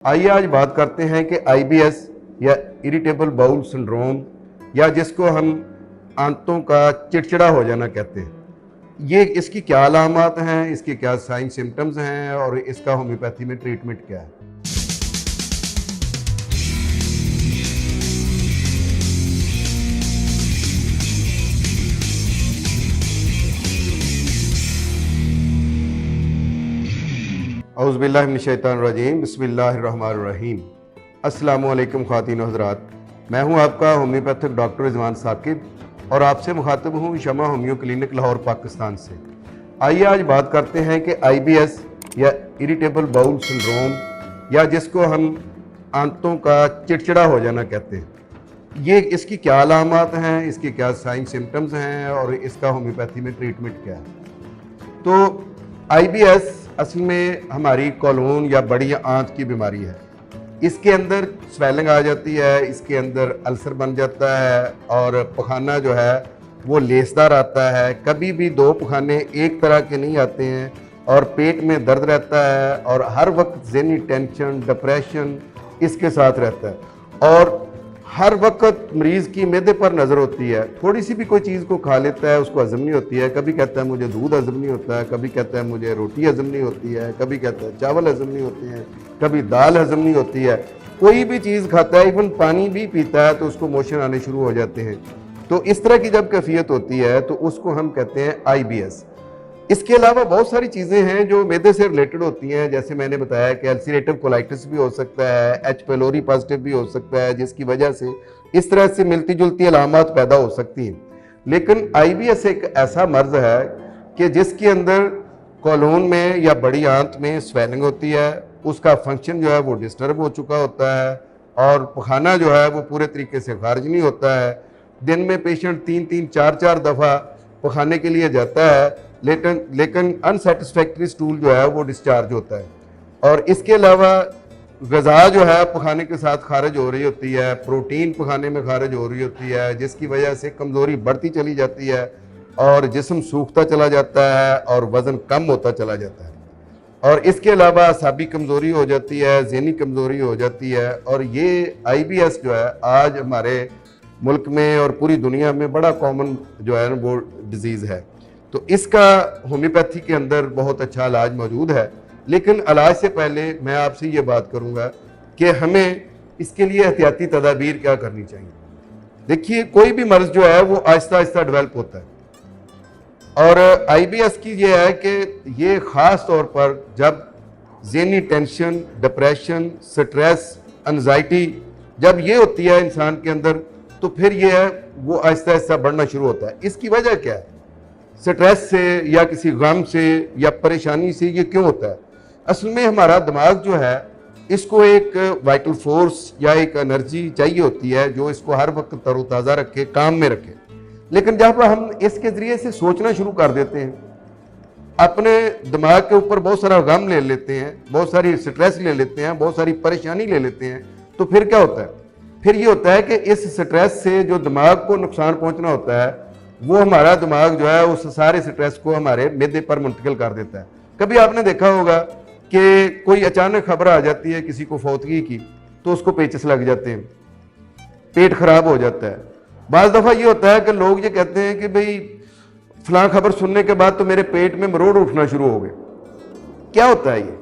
आइए आज बात करते हैं कि आईबीएस या इरिटेबल बाउल सिंड्रोम या जिसको हम आंतों का चिड़चिड़ा हो जाना कहते हैं, ये इसकी क्या अलामात हैं, इसके क्या साइन सिम्टम्स हैं और इसका होम्योपैथी में ट्रीटमेंट क्या है। औज़ुबिल्लाहि मिनश्शैतानिर्रजीम, बिस्मिल्लाहिर्रहमानिर्रहीम। अस्सलामु अलैकुम ख़वातीन हज़रात, मैं हूं आपका होम्योपैथिक डॉक्टर रिजवान साकिब और आपसे मुखातिब हूं शमा होम्यो क्लिनिक लाहौर पाकिस्तान से। आइए आज बात करते हैं कि आईबीएस या इरिटेबल बाउल सिंड्रोम या जिसको हम आंतों का चिड़चिड़ा हो जाना कहते हैं, ये इसकी क्या अलामात हैं, इसके क्या साइन सिम्टम्स हैं और इसका होम्योपैथी में ट्रीटमेंट क्या है। तो आईबीएस असल में हमारी कॉलोन या बड़ी आंत की बीमारी है। इसके अंदर स्वेलिंग आ जाती है, इसके अंदर अल्सर बन जाता है और पखाना जो है वो लेसदार आता है। कभी भी दो पखाने एक तरह के नहीं आते हैं और पेट में दर्द रहता है और हर वक्त ज़हनी टेंशन, डिप्रेशन इसके साथ रहता है और हर वक्त मरीज़ की मैदे पर नज़र होती है। थोड़ी सी भी कोई चीज़ को खा लेता है उसको हज़म नहीं होती है। कभी कहता है मुझे दूध हज़म नहीं होता है, कभी कहता है मुझे रोटी हज़म नहीं होती है, कभी कहता है चावल हज़म नहीं होते हैं, कभी दाल हज़म नहीं होती है। कोई भी चीज़ खाता है, इवन पानी भी पीता है तो उसको मोशन आने शुरू हो जाते हैं। तो इस तरह की जब कैफियत होती है तो उसको हम कहते हैं आईबीएस। इसके अलावा बहुत सारी चीज़ें हैं जो मैदे से रिलेटेड होती हैं, जैसे मैंने बताया कि अल्सरेटिव कोलाइटिस भी हो सकता है, एच पेलोरी पॉजिटिव भी हो सकता है, जिसकी वजह से इस तरह से मिलती जुलती अलामात पैदा हो सकती हैं। लेकिन आईबीएस एक ऐसा मर्ज है कि जिसके अंदर कॉलोन में या बड़ी आंत में स्वेलिंग होती है, उसका फंक्शन जो है वो डिस्टर्ब हो चुका होता है और पखाना जो है वो पूरे तरीके से खारिज नहीं होता है। दिन में पेशेंट 3-3, 4-4 दफ़ा पखाने के लिए जाता है, लेकिन अनसेटिस्फैक्ट्री स्टूल जो है वो डिस्चार्ज होता है। और इसके अलावा ग़िज़ा जो है पखाने के साथ खारिज हो रही होती है, प्रोटीन पखाने में खारिज हो रही होती है, जिसकी वजह से कमज़ोरी बढ़ती चली जाती है और जिस्म सूखता चला जाता है और वज़न कम होता चला जाता है। और इसके अलावा असाबी कमज़ोरी हो जाती है, ज़हनी कमज़ोरी हो जाती है। और ये आईबीएस जो है आज हमारे मुल्क में और पूरी दुनिया में बड़ा कॉमन जो है वो डिज़ीज़ है। तो इसका होम्योपैथी के अंदर बहुत अच्छा इलाज मौजूद है, लेकिन इलाज से पहले मैं आपसे ये बात करूँगा कि हमें इसके लिए एहतियाती तदाबीर क्या करनी चाहिए। देखिए, कोई भी मर्ज़ जो है वो आहिस्ता आहिस्ता डेवलप होता है और आईबीएस की ये है कि ये ख़ास तौर पर जब ज़हनी टेंशन, डिप्रेशन, स्ट्रेस, एंजाइटी जब ये होती है इंसान के अंदर, तो फिर ये है वो आहिस्ता आहिस्ता बढ़ना शुरू होता है। इसकी वजह क्या है? स्ट्रेस से या किसी गम से या परेशानी से ये क्यों होता है? असल में हमारा दिमाग जो है इसको एक वाइटल फोर्स या एक एनर्जी चाहिए होती है जो इसको हर वक्त तरोताज़ा रखे, काम में रखे। लेकिन जब हम इसके ज़रिए से सोचना शुरू कर देते हैं, अपने दिमाग के ऊपर बहुत सारा गम ले लेते हैं, बहुत सारी स्ट्रेस ले लेते हैं, बहुत सारी परेशानी ले लेते हैं, तो फिर क्या होता है? फिर ये होता है कि इस स्ट्रेस से जो दिमाग को नुकसान पहुँचना होता है वो हमारा दिमाग जो है उस सारे स्ट्रेस को हमारे मैदे पर मुंतकिल कर देता है। कभी आपने देखा होगा कि कोई अचानक खबर आ जाती है किसी को फौतगी की, तो उसको पेचिस लग जाते हैं, पेट खराब हो जाता है। बाज़ दफ़ा ये होता है कि लोग ये कहते हैं कि भाई फलां खबर सुनने के बाद तो मेरे पेट में मरोड़ उठना शुरू हो गए। क्या होता है ये?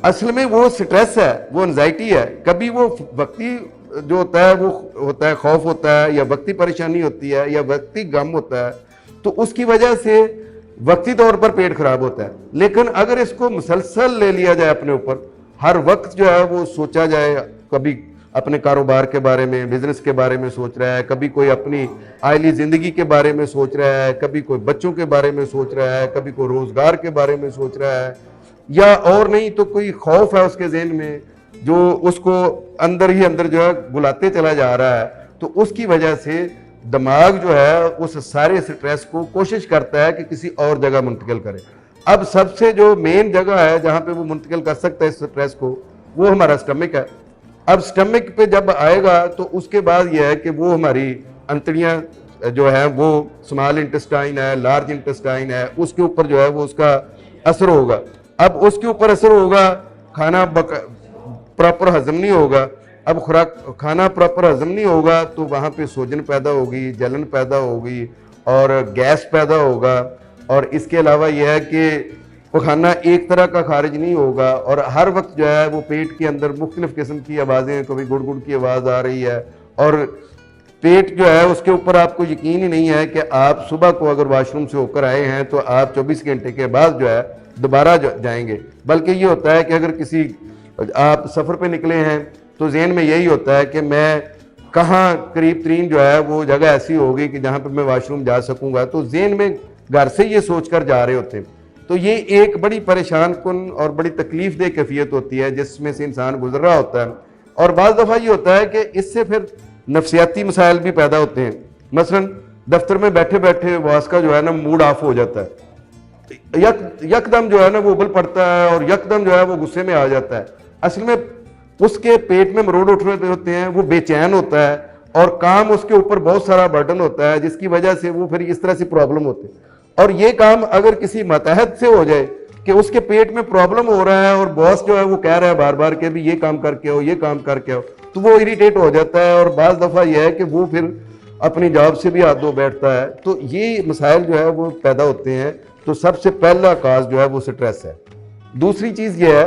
असल में वो स्ट्रेस है, वो एंजाइटी है। कभी वो वक्ती जो होता है वो होता है खौफ होता है या वक्ती परेशानी होती है या वक्ती गम होता है, तो उसकी वजह से वक्ती तौर पर पेट खराब होता है। लेकिन अगर इसको मुसलसल ले लिया जाए अपने ऊपर, हर वक्त जो है वो सोचा जाए, कभी अपने कारोबार के बारे में, बिजनेस के बारे में सोच रहा है, कभी कोई अपनी आइली ज़िंदगी के बारे में सोच रहा है, कभी कोई बच्चों के बारे में सोच रहा है, कभी कोई रोज़गार के बारे में सोच रहा है, या और नहीं तो कोई खौफ है उसके ज़हन में जो उसको अंदर ही अंदर जो है बुलाते चला जा रहा है, तो उसकी वजह से दिमाग जो है उस सारे स्ट्रेस को कोशिश करता है कि किसी और जगह मुंतकिल करे। अब सबसे जो मेन जगह है जहाँ पे वो मुंतकिल कर सकता है इस स्ट्रेस को, वो हमारा स्टमक है। अब स्टमक पे जब आएगा तो उसके बाद यह है कि वो हमारी अंतड़ियाँ जो है वो स्मॉल इंटेस्टाइन है, लार्ज इंटेस्टाइन है, उसके ऊपर जो है वो उसका असर होगा। अब उसके ऊपर असर होगा, खाना प्रॉपर हजम नहीं होगा। अब खुराक खाना प्रॉपर हजम नहीं होगा तो वहाँ पे सूजन पैदा होगी, जलन पैदा होगी और गैस पैदा होगा। और इसके अलावा यह है कि वो खाना एक तरह का खारिज नहीं होगा और हर वक्त जो है वो पेट के अंदर मुख्तलिफ किस्म की आवाज़ें, कभी गुड़ गुड़ की आवाज़ आ रही है और पेट जो है उसके ऊपर आपको यकीन ही नहीं है कि आप सुबह को अगर वॉशरूम से होकर आए हैं तो आप 24 घंटे के बाद जो है दोबारा जाएंगे। बल्कि ये होता है कि अगर किसी आप सफ़र पे निकले हैं तो ज़हन में यही होता है कि मैं कहाँ करीब तरीन जो है वो जगह ऐसी होगी कि जहाँ पे मैं वॉशरूम जा सकूँगा, तो ज़हन में घर से ये सोच कर जा रहे होते हैं। तो ये एक बड़ी परेशान कुन और बड़ी तकलीफ दह कैफियत होती है जिसमें से इंसान गुजर रहा होता है। और बाज़ दफ़ा ये होता है कि इससे फिर नफसियाती मसाइल भी पैदा होते हैं। मसलन दफ्तर में बैठे बैठे बॉस का जो है ना मूड ऑफ हो जाता है, यकदम जो है ना वो उबल पड़ता है और यकदम जो है वो गुस्से में आ जाता है। असल में उसके पेट में मरोड़ उठ रहे होते हैं, वो बेचैन होता है और काम उसके ऊपर बहुत सारा बर्डन होता है जिसकी वजह से वो फिर इस तरह से प्रॉब्लम होती है। और ये काम अगर किसी मतहत से हो जाए कि उसके पेट में प्रॉब्लम हो रहा है और बॉस जो है वो कह रहा है बार बार के भी ये काम करके आओ, ये काम करके आओ, तो वो इरिटेट हो जाता है और बाज़ दफ़ा यह है कि वो फिर अपनी जॉब से भी हाथ धो बैठता है। तो ये मसाइल जो है वो पैदा होते हैं। तो सबसे पहला काज जो है वो स्ट्रेस है। दूसरी चीज़ ये है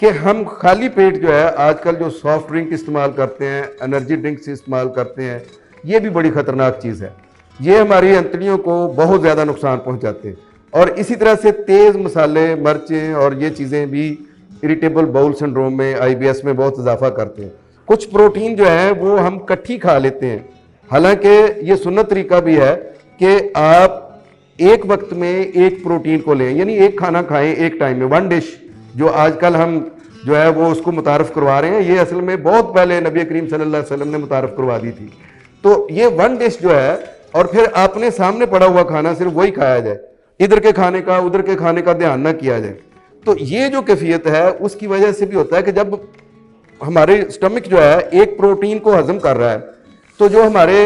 कि हम खाली पेट जो है आजकल जो सॉफ्ट ड्रिंक इस्तेमाल करते हैं, एनर्जी ड्रिंक्स इस्तेमाल करते हैं, ये भी बड़ी ख़तरनाक चीज़ है। ये हमारी अंतड़ियों को बहुत ज़्यादा नुकसान पहुंचाते हैं। और इसी तरह से तेज़ मसाले, मर्चें और ये चीज़ें भी इरिटेबल बाउल सिंड्रोम में, IBS में बहुत इजाफा करते हैं। कुछ प्रोटीन जो है वो हम इकट्ठी खा लेते हैं, हालांकि ये सुन्नत तरीका भी है कि आप एक वक्त में एक प्रोटीन को लें, यानी एक खाना खाएं एक टाइम में, वन डिश जो आजकल हम जो है वो उसको मुतारफ़ करवा रहे हैं। ये असल में बहुत पहले नबी करीम सल्लल्लाहु अलैहि वसल्लम ने मुतारफ़ करवा दी थी। तो ये वन डिश जो है और फिर आपने सामने पड़ा हुआ खाना सिर्फ वही खाया जाए, इधर के खाने का उधर के खाने का ध्यान ना किया जाए। तो ये जो कैफियत है उसकी वजह से भी होता है कि जब हमारे स्टमक जो है एक प्रोटीन को हजम कर रहा है तो जो हमारे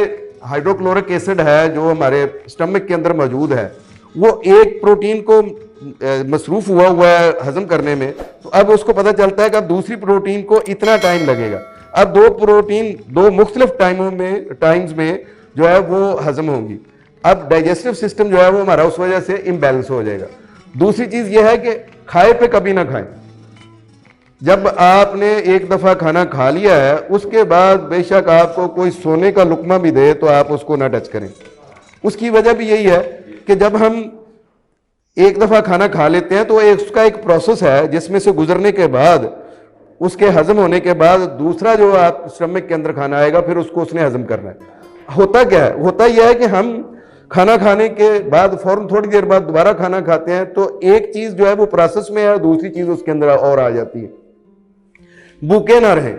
हाइड्रोक्लोरिक एसिड है जो हमारे स्टमक के अंदर मौजूद है वो एक प्रोटीन को मसरूफ़ हुआ है हजम करने में, तो अब उसको पता चलता है कि अब दूसरी प्रोटीन को इतना टाइम लगेगा। अब दो प्रोटीन दो मुख्तलिफ टाइम्स में जो है वो हजम होंगी। अब डाइजेस्टिव सिस्टम जो है वो हमारा उस वजह से इम्बैलेंस हो जाएगा। दूसरी चीज़ ये है कि खाए पे कभी ना खाएं। जब आपने एक दफ़ा खाना खा लिया है उसके बाद बेशक आपको कोई सोने का लुकमा भी दे तो आप उसको ना टच करें। उसकी वजह भी यही है कि जब हम एक दफ़ा खाना खा लेते हैं तो उसका एक प्रोसेस है जिसमें से गुजरने के बाद, उसके हजम होने के बाद दूसरा जो आप स्टमक के अंदर खाना आएगा फिर उसको उसने हजम करना है। होता क्या है, होता यह है कि हम खाना खाने के बाद फौरन थोड़ी देर बाद दोबारा खाना खाते हैं तो एक चीज़ जो है वो प्रोसेस में है, दूसरी चीज़ उसके अंदर और आ जाती है। भूखे ना रहें,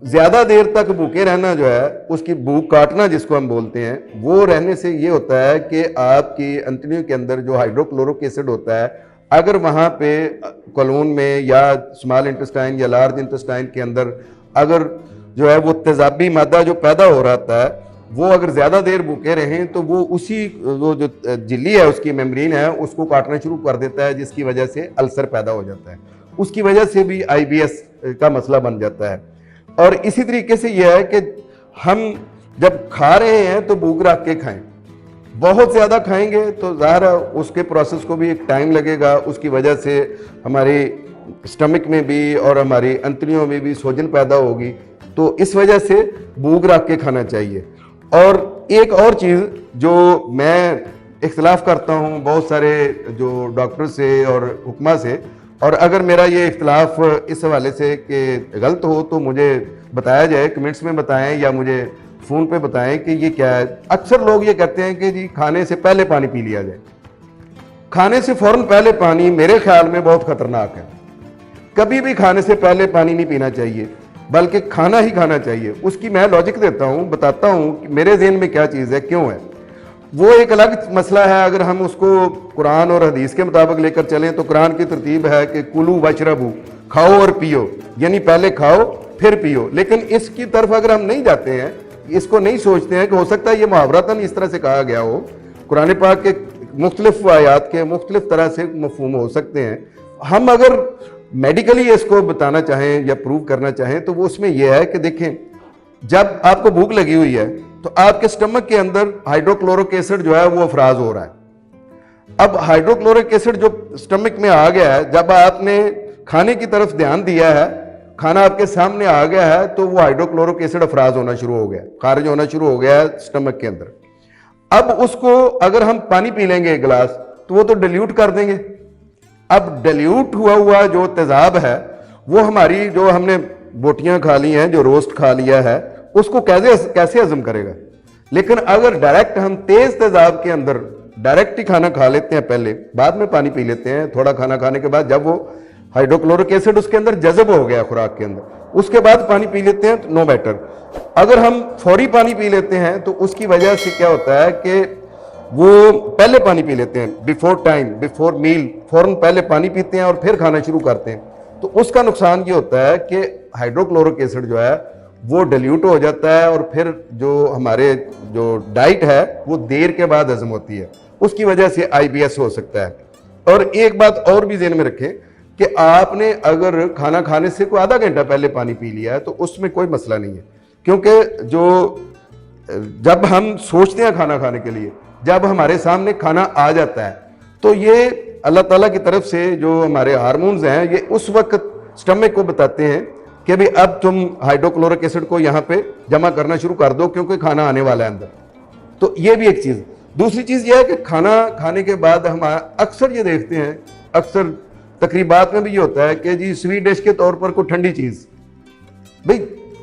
ज़्यादा देर तक भूखे रहना जो है उसकी भूख काटना जिसको हम बोलते हैं, वो रहने से ये होता है कि आपकी अंतड़ियों के अंदर जो हाइड्रोक्लोरिक एसिड होता है अगर वहाँ पे कोलोन में या स्मॉल इंटेस्टाइन या लार्ज इंटेस्टाइन के अंदर अगर जो है वो तेजाबी मादा जो पैदा हो रहा है वो अगर ज़्यादा देर भूखे रहें तो वो उसी वो जो झिल्ली है उसकी मेम्ब्रेन है उसको काटना शुरू कर देता है जिसकी वजह से अल्सर पैदा हो जाता है। उसकी वजह से भी IBS का मसला बन जाता है। और इसी तरीके से यह है कि हम जब खा रहे हैं तो भूख रख के खाएं। बहुत ज़्यादा खाएंगे तो ज़ाहिर है उसके प्रोसेस को भी एक टाइम लगेगा, उसकी वजह से हमारी स्टमक में भी और हमारी अंतड़ियों में भी सूजन पैदा होगी। तो इस वजह से भूख रख के खाना चाहिए। और एक और चीज़ जो मैं इख्तिलाफ करता हूँ बहुत सारे जो डॉक्टर से और हुक्मा से, और अगर मेरा ये इख्तिलाफ इस हवाले से कि गलत हो तो मुझे बताया जाए, कमेंट्स में बताएं या मुझे फ़ोन पे बताएं कि ये क्या है। अक्सर लोग ये कहते हैं कि जी खाने से पहले पानी पी लिया जाए। खाने से फ़ौरन पहले पानी मेरे ख्याल में बहुत ख़तरनाक है। कभी भी खाने से पहले पानी नहीं पीना चाहिए, बल्कि खाना ही खाना चाहिए। उसकी मैं लॉजिक देता हूँ, बताता हूँ कि मेरे ज़हन में क्या चीज़ है, क्यों है। वो एक अलग मसला है। अगर हम उसको कुरान और हदीस के मुताबिक लेकर चलें तो कुरान की तरतीब है कि कुलू वशरबू, खाओ और पियो, यानी पहले खाओ फिर पियो। लेकिन इसकी तरफ अगर हम नहीं जाते हैं, इसको नहीं सोचते हैं कि हो सकता है ये मुहावरतन इस तरह से कहा गया हो, कुरान पाक के मुख्तलिफ आयात के मुख्तलिफ तरह से मफहूम हो सकते हैं। हम अगर मेडिकली इसको बताना चाहें या प्रूव करना चाहें तो वो उसमें यह है कि देखें, जब आपको भूख लगी हुई है तो आपके स्टमक के अंदर हाइड्रोक्लोरिक एसिड जो है वो अफराज हो रहा है। अब हाइड्रोक्लोरिक एसिड जो स्टमक में आ गया है, जब आपने खाने की तरफ ध्यान दिया है, खाना आपके सामने आ गया है, तो वो हाइड्रोक्लोरिक एसिड अफराज होना शुरू हो गया, खारिज होना शुरू हो गया है स्टमक के अंदर। अब उसको अगर हम पानी पी लेंगे एक गिलास तो वो तो डिल्यूट कर देंगे। अब डिल्यूट हुआ जो तेजाब है वो हमारी जो हमने बोटियां खा ली हैं, जो रोस्ट खा लिया है, उसको कैसे हजम करेगा। लेकिन अगर डायरेक्ट हम तेज तेजाब के अंदर डायरेक्ट ही खाना खा लेते हैं, पहले बाद में पानी पी लेते हैं, थोड़ा खाना खाने के बाद जब वो हाइड्रोक्लोरिक एसिड उसके अंदर जज़ब हो गया खुराक के अंदर, उसके बाद पानी पी लेते हैं तो नो मैटर। अगर हम फौरी पानी पी लेते हैं तो उसकी वजह से क्या होता है कि वो पहले पानी पी लेते हैं, बिफोर टाइम, बिफोर मील, फौरन पहले पानी पीते हैं और फिर खाना शुरू करते हैं, तो उसका नुकसान ये होता है कि हाइड्रोक्लोरिक एसिड जो है वो डिल्यूट हो जाता है और फिर जो हमारे जो डाइट है वो देर के बाद हजम होती है, उसकी वजह से IBS हो सकता है। और एक बात और भी ध्यान में रखें कि आपने अगर खाना खाने से कोई आधा घंटा पहले पानी पी लिया है तो उसमें कोई मसला नहीं है, क्योंकि जब हम सोचते हैं खाना खाने के लिए, जब हमारे सामने खाना आ जाता है तो ये अल्लाह ताला की तरफ से जो हमारे हार्मोन्स हैं ये उस वक्त स्टमक को बताते हैं कि भाई अब तुम हाइड्रोक्लोरिक एसिड को यहाँ पे जमा करना शुरू कर दो क्योंकि खाना आने वाला है अंदर। तो ये भी एक चीज़। दूसरी चीज़ ये है कि खाना खाने के बाद हम अक्सर ये देखते हैं, अक्सर तकरीबात में भी ये होता है कि जी स्वीट डिश के तौर पर कोई ठंडी चीज़, भाई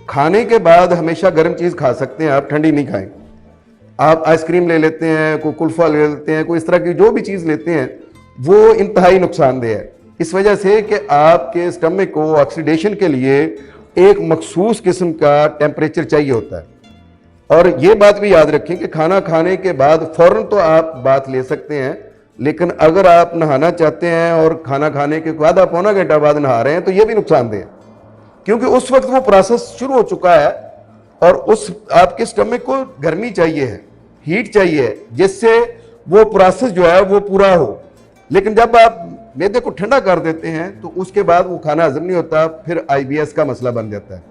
खाने के बाद हमेशा गर्म चीज़ खा सकते हैं आप, ठंडी नहीं खाएं। आप आइसक्रीम ले लेते हैं, कोई कुल्फा ले लेते हैं, कोई इस तरह की जो भी चीज़ लेते हैं वो इंतहाई नुकसानदेह है, इस वजह से कि आपके स्टमक को ऑक्सीडेशन के लिए एक मखसूस किस्म का टेम्परेचर चाहिए होता है। और ये बात भी याद रखें कि खाना खाने के बाद फ़ौरन तो आप बात ले सकते हैं, लेकिन अगर आप नहाना चाहते हैं और खाना खाने के आधा पौना घंटा बाद नहा रहे हैं तो ये भी नुकसानदेह है, क्योंकि उस वक्त वो प्रोसेस शुरू हो चुका है और उस आपके स्टमक को गर्मी चाहिए है, हीट चाहिए है, जिससे वो प्रोसेस जो है वो पूरा हो। लेकिन जब आप मैदे को ठंडा कर देते हैं तो उसके बाद वो खाना हजम नहीं होता, फिर IBS का मसला बन जाता है।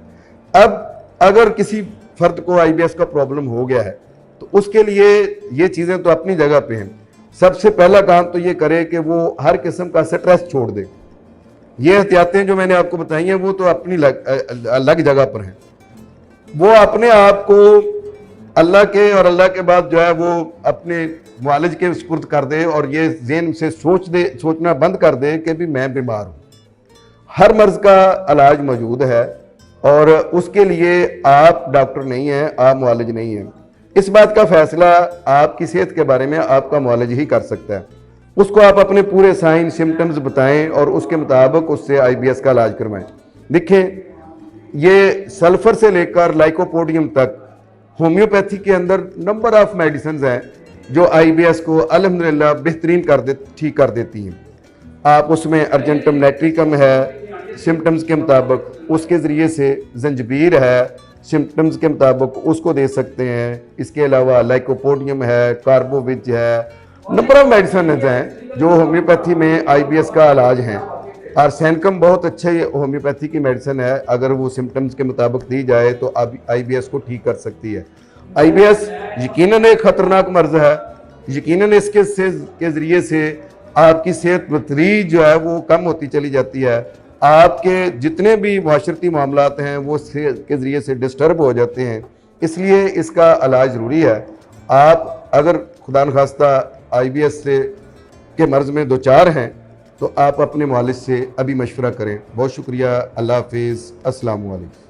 अब अगर किसी फर्द को IBS का प्रॉब्लम हो गया है तो उसके लिए ये चीज़ें तो अपनी जगह पे हैं। सबसे पहला काम तो ये करे कि वो हर किस्म का स्ट्रेस छोड़ दे। ये एहतियातें जो मैंने आपको बताई हैं वो तो अपनी अलग जगह पर हैं। वो अपने आप को अल्लाह के और अल्लाह के बाद जो है वो अपने मुआलिज के सुपुर्द कर दे और ये ज़हन से सोचना बंद कर दे कि भी मैं बीमार हूँ। हर मर्ज़ का इलाज मौजूद है और उसके लिए आप डॉक्टर नहीं हैं, आप मुआलिज नहीं हैं। इस बात का फैसला आपकी सेहत के बारे में आपका मुआलिज ही कर सकता है। उसको आप अपने पूरे साइन सिम्टम्स बताएं और उसके मुताबिक उससे IBS का इलाज करवाएं। देखें, ये सल्फर से लेकर लाइकोपोडियम तक होम्योपैथी के अंदर नंबर ऑफ मेडिसिन हैं जो IBS को अल्हम्दुलिल्लाह बेहतरीन ठीक कर देती हैं। आप उसमें अर्जेंटम नाइट्रिकम है सिम्टम्स के मुताबिक, उसके ज़रिए से जंजबीर है सिम्टम्स के मुताबिक उसको दे सकते हैं। इसके अलावा लाइकोपोडियम है, कार्बोविज है, नंबर ऑफ मेडिसिन हैं जो होम्योपैथी में IBS का इलाज हैं। आर्सेनिकम बहुत अच्छी होम्योपैथी की मेडिसिन है, अगर वो सिम्टम्स के मुताबिक दी जाए तो IBS को ठीक कर सकती है। IBS यकीनन एक ख़तरनाक मर्ज़ है, यकीनन इसके ज़रिए से आपकी सेहत बतदरीज जो है वो कम होती चली जाती है। आपके जितने भी माशरती मामलात हैं वो सेहत के ज़रिए से डिस्टर्ब हो जाते हैं, इसलिए इसका इलाज ज़रूरी है। आप अगर खुदा न खास्ता IBS के मर्ज़ में दो चार हैं तो आप अपने मुआलिज से अभी मशवरा करें। बहुत शुक्रिया। अल्लाह हाफिज़। अस्सलामु अलैकुम।